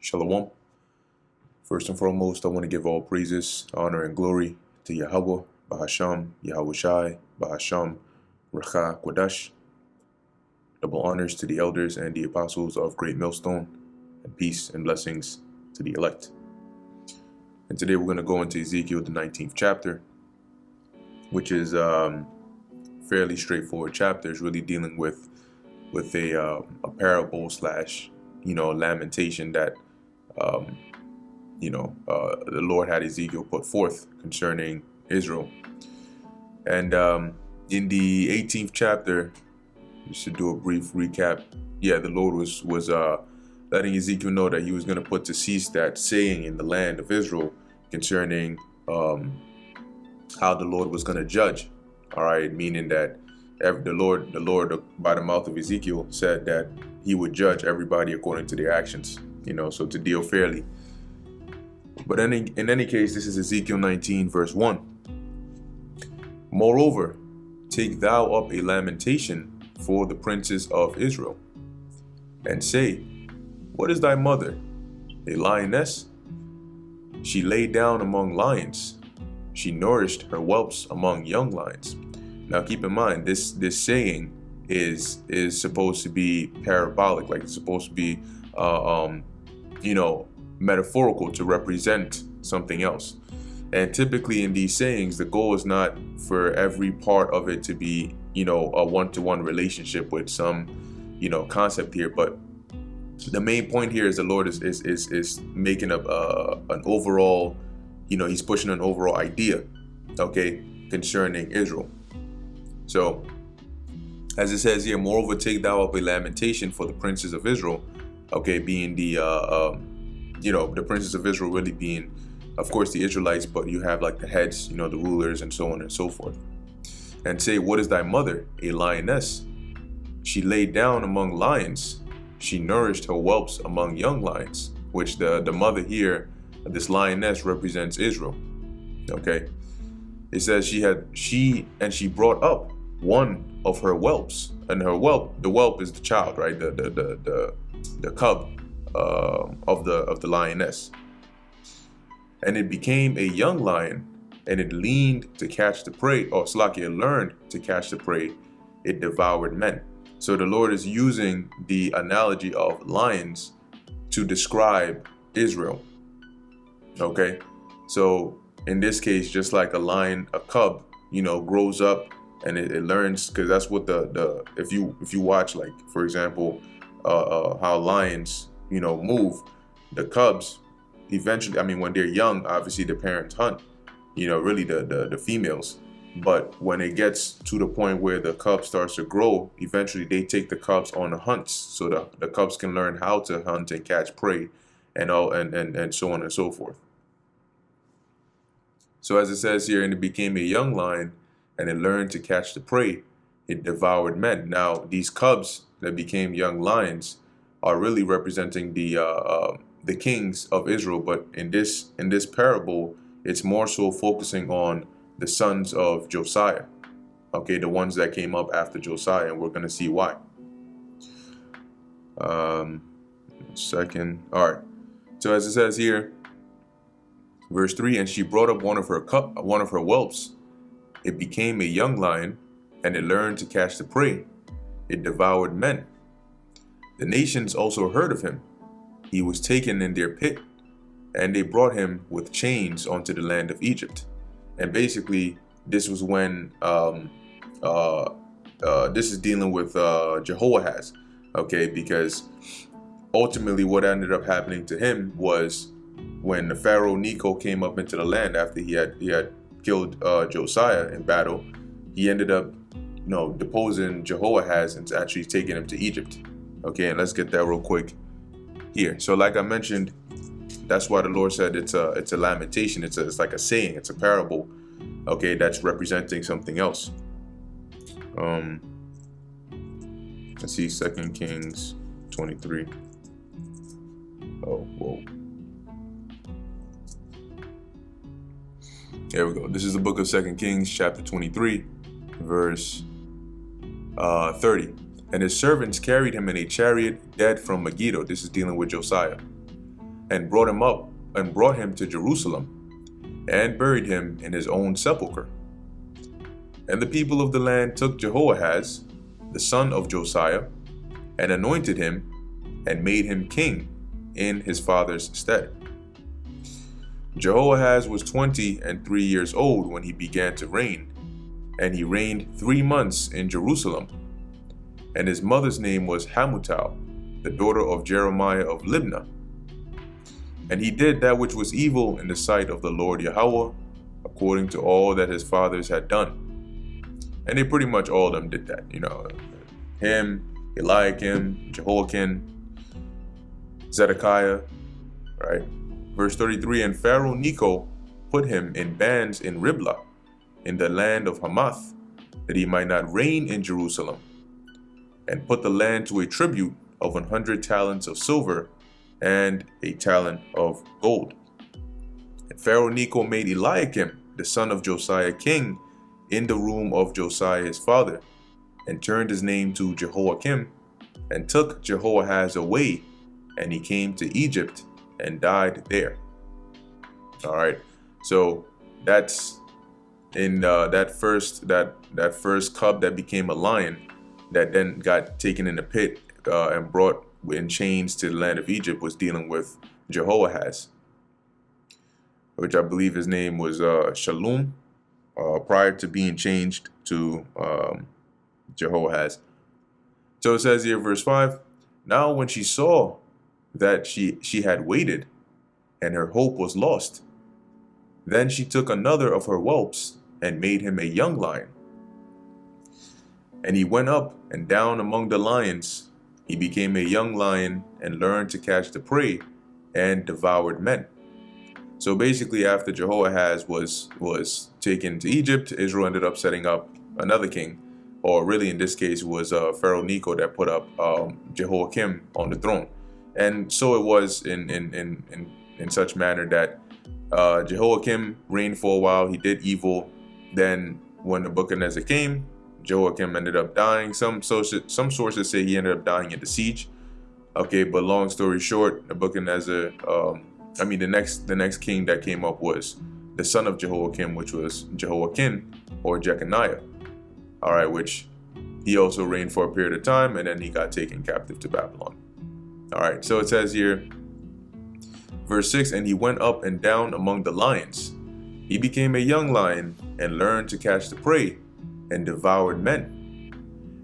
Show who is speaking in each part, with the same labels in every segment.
Speaker 1: Shalom. First and foremost, I want to give all praises, honor, and glory to Yahweh, Bahasham, Yahweh Shai, Bahasham, Racha Kwadash. Double honors to the elders and the apostles of Great Millstone, and peace and blessings to the elect. And today we're going to go into Ezekiel, the 19th chapter, which is fairly straightforward chapter. It's really dealing with a parable slash, lamentation that the Lord had Ezekiel put forth concerning Israel. And in the 18th chapter, just to do a brief recap, the Lord was letting Ezekiel know that he was going to put to cease that saying in the land of Israel concerning how the Lord was going to judge. All right, meaning that the Lord by the mouth of Ezekiel said that he would judge everybody according to their actions, so to deal fairly. But in any case, this is Ezekiel 19 verse 1. Moreover, take thou up a lamentation for the princes of Israel, and say, what is thy mother? A lioness? She lay down among lions. She nourished her whelps among young lions. Now keep in mind, this saying is supposed to be parabolic, like it's supposed to be metaphorical to represent something else. And typically in these sayings, the goal is not for every part of it to be, a one-to-one relationship with some, concept here. But the main point here is the Lord is making an overall, he's pushing an overall idea, concerning Israel. So, as it says here, moreover, take thou up a lamentation for the princes of Israel, being the princes of Israel really being, of course, the Israelites, but you have like the heads, the rulers and so on and so forth. And say, what is thy mother? A lioness. She lay down among lions. She nourished her whelps among young lions, which the mother here, this lioness, represents Israel. It says she brought up one of her whelps, and the whelp is the child, right? The cub of the lioness. And it became a young lion, and it leaned to catch the prey, or Slakia learned to catch the prey. It devoured men. So the Lord is using the analogy of lions to describe Israel. So in this case, just like a cub, grows up and it learns, because that's what if you watch, like, for example, how lions, move, the cubs eventually, when they're young, obviously the parents hunt, really the females. But when it gets to the point where the cub starts to grow, eventually they take the cubs on the hunts, so the cubs can learn how to hunt and catch prey, and so on and so forth. So as it says here, and it became a young lion, and it learned to catch the prey. It devoured men. Now these cubs that became young lions are really representing the kings of Israel, but in this parable, it's more so focusing on the sons of Josiah, the ones that came up after Josiah, and we're going to see why. Second. All right. So as it says here, verse 3, and she brought up one of her whelps. It became a young lion, and it learned to catch the prey. It devoured men. The nations also heard of him. He was taken in their pit, and they brought him with chains onto the land of Egypt. And basically, this was when this is dealing with Jehoahaz, because ultimately what ended up happening to him was when the Pharaoh Necho came up into the land after he had killed Josiah in battle, he ended up deposing Jehoahaz and actually taking him to Egypt. And let's get that real quick here. So like I mentioned, that's why the Lord said it's a lamentation. It's like a saying. It's a parable. That's representing something else. Let's see, 2 Kings 23. Oh, whoa. There we go. This is the book of 2 Kings, chapter 23, verse 30. And his servants carried him in a chariot dead from Megiddo. This is dealing with Josiah. and brought him to Jerusalem, and buried him in his own sepulchre. And the people of the land took Jehoahaz, the son of Josiah, and anointed him, and made him king in his father's stead. Jehoahaz was 23 years old when he began to reign, and he reigned 3 months in Jerusalem. And his mother's name was Hamutal, the daughter of Jeremiah of Libnah. And he did that which was evil in the sight of the Lord Yahweh, according to all that his fathers had done. And they pretty much all of them did that, him, Eliakim, Jehoiakim, Zedekiah, right? Verse 33, and Pharaoh Necho put him in bands in Riblah, in the land of Hamath, that he might not reign in Jerusalem, and put the land to a tribute of 100 talents of silver and a talent of gold. And Pharaoh Necho made Eliakim, the son of Josiah, king in the room of Josiah his father, and turned his name to Jehoiakim, and took Jehoahaz away, and he came to Egypt and died there. All right, so that's in that first cub that became a lion, that then got taken in the pit and brought in chains to the land of Egypt, was dealing with Jehoahaz, which I believe his name was Shalom, prior to being changed to Jehoahaz. So it says here, verse 5, now when she saw that she had waited, and her hope was lost, then she took another of her whelps, and made him a young lion. And he went up and down among the lions. He became a young lion, and learned to catch the prey, and devoured men. So basically, after Jehoahaz was taken to Egypt, Israel ended up setting up another king, or really in this case was Pharaoh Necho that put up Jehoiakim on the throne. And so it was in such manner that Jehoiakim reigned for a while. He did evil. Then when Nebuchadnezzar came, Jehoiakim ended up dying. Some sources say he ended up dying in the siege. Okay, but long story short, Nebuchadnezzar, the next king that came up was the son of Jehoiakim, which was Jehoiakim or Jeconiah. All right, which he also reigned for a period of time, and then he got taken captive to Babylon. All right, so it says here, verse 6, and he went up and down among the lions. He became a young lion, and learned to catch the prey, and devoured men.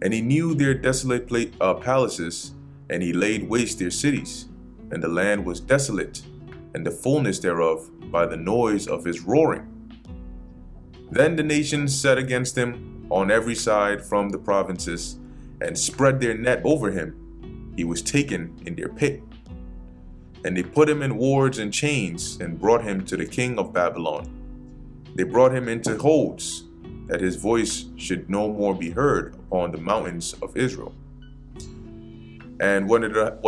Speaker 1: And he knew their desolate palaces, and he laid waste their cities. And the land was desolate, and the fullness thereof, by the noise of his roaring. Then the nations set against him on every side from the provinces, and spread their net over him. He was taken in their pit. And they put him in wards and chains, and brought him to the king of Babylon. They brought him into holds, that his voice should no more be heard upon the mountains of Israel. And what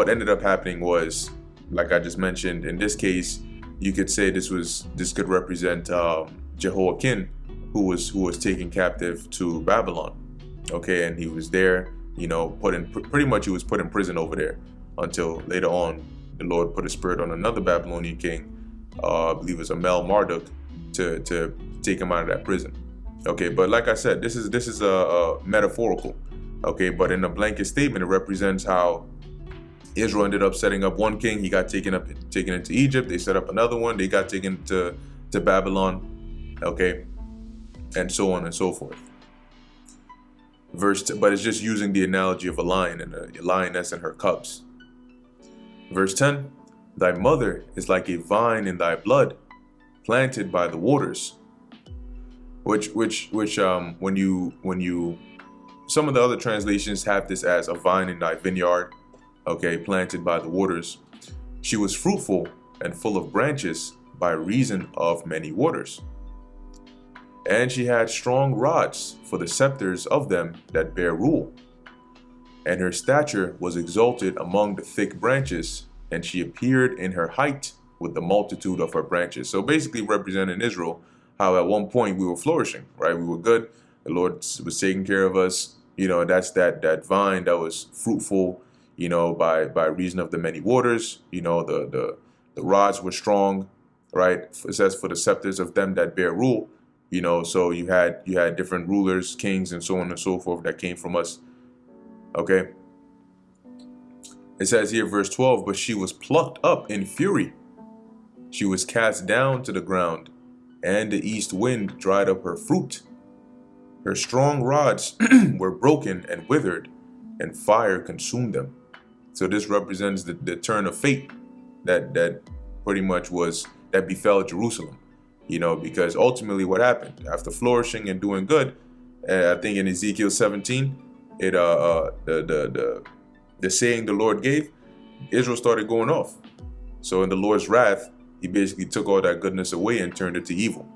Speaker 1: ended up happening was, like I just mentioned, in this case, you could say this could represent Jehoiakim, who was taken captive to Babylon. Okay, and he was there, he was put in prison over there until later on the Lord put a spirit on another Babylonian king, I believe it was Amel Marduk, to take him out of that prison. Okay, but like I said, this is a metaphorical. Okay, but in a blanket statement, it represents how Israel ended up setting up one king. He got taken into Egypt. They set up another one. They got taken to Babylon. Okay, and so on and so forth. But it's just using the analogy of a lion and a lioness and her cubs. Verse 10, thy mother is like a vine in thy blood, planted by the waters. Which when you some of the other translations have this as a vine in thy vineyard, okay, planted by the waters. She was fruitful and full of branches by reason of many waters. And she had strong rods for the scepters of them that bear rule. And her stature was exalted among the thick branches, and she appeared in her height with the multitude of her branches. So basically representing Israel, how at one point we were flourishing, right? We were good. The Lord was taking care of us. That's that vine that was fruitful, by reason of the many waters, the The rods were strong, right? It says for the scepters of them that bear rule. So you had different rulers, kings, and so on and so forth that came from us. Okay. It says here, verse 12, but she was plucked up in fury. She was cast down to the ground, and the east wind dried up her fruit. Her strong rods were broken and withered, and fire consumed them. So this represents the turn of fate that pretty much that befell Jerusalem. Because ultimately what happened after flourishing and doing good, I think in Ezekiel 17, the saying the Lord gave, Israel started going off. So in the Lord's wrath, he basically took all that goodness away and turned it to evil.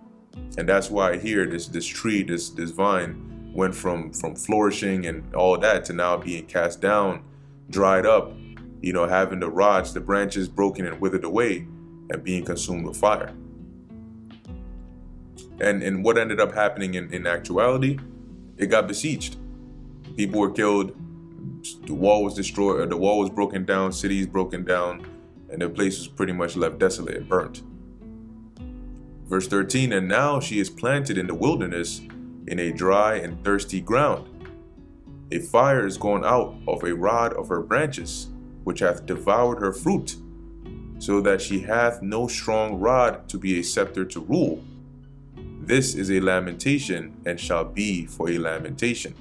Speaker 1: And that's why here this tree, this vine went from flourishing and all that to now being cast down, dried up, having the rods, the branches broken and withered away and being consumed with fire. And what ended up happening in actuality, it got besieged. People were killed. The wall was destroyed. The wall was broken down. Cities broken down. And the place was pretty much left desolate and burnt. Verse 13, and now she is planted in the wilderness in a dry and thirsty ground. A fire is gone out of a rod of her branches, which hath devoured her fruit, so that she hath no strong rod to be a scepter to rule. This is a lamentation and shall be for a lamentation.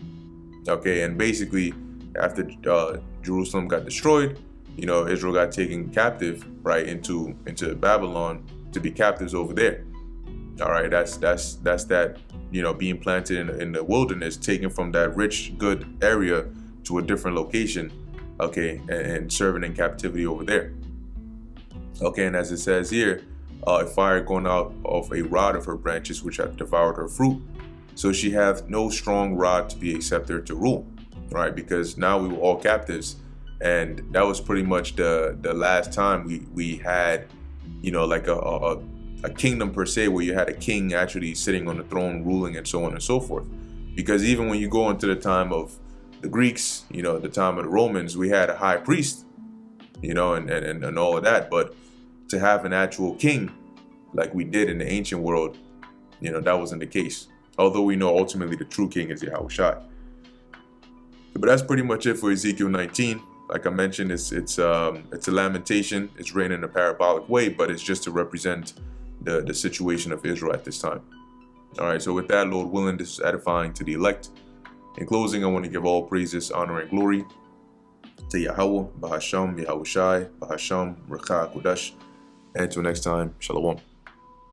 Speaker 1: Okay, and basically after Jerusalem got destroyed, Israel got taken captive, right, into Babylon to be captives over there. All right, that's that, being planted in the wilderness, taken from that rich, good area to a different location, okay, and serving in captivity over there. Okay, and as it says here, a fire going out of a rod of her branches, which hath devoured her fruit. So she hath no strong rod to be a scepter to rule, right? Because now we were all captives, and that was pretty much the last time we had, like a kingdom per se, where you had a king actually sitting on the throne, ruling, and so on and so forth. Because even when you go into the time of the Greeks, the time of the Romans, we had a high priest, and all of that. But to have an actual king like we did in the ancient world, that wasn't the case. Although we know ultimately the true king is Yahushua. But that's pretty much it for Ezekiel 19. Like I mentioned, it's a lamentation. It's written in a parabolic way, but it's just to represent the situation of Israel at this time. All right, so with that, Lord willing, this is edifying to the elect. In closing, I want to give all praises, honor, and glory to Yahweh, Bahasham, Yahushai, Bahasham, Rekha, Kudash. And until next time, Shalom.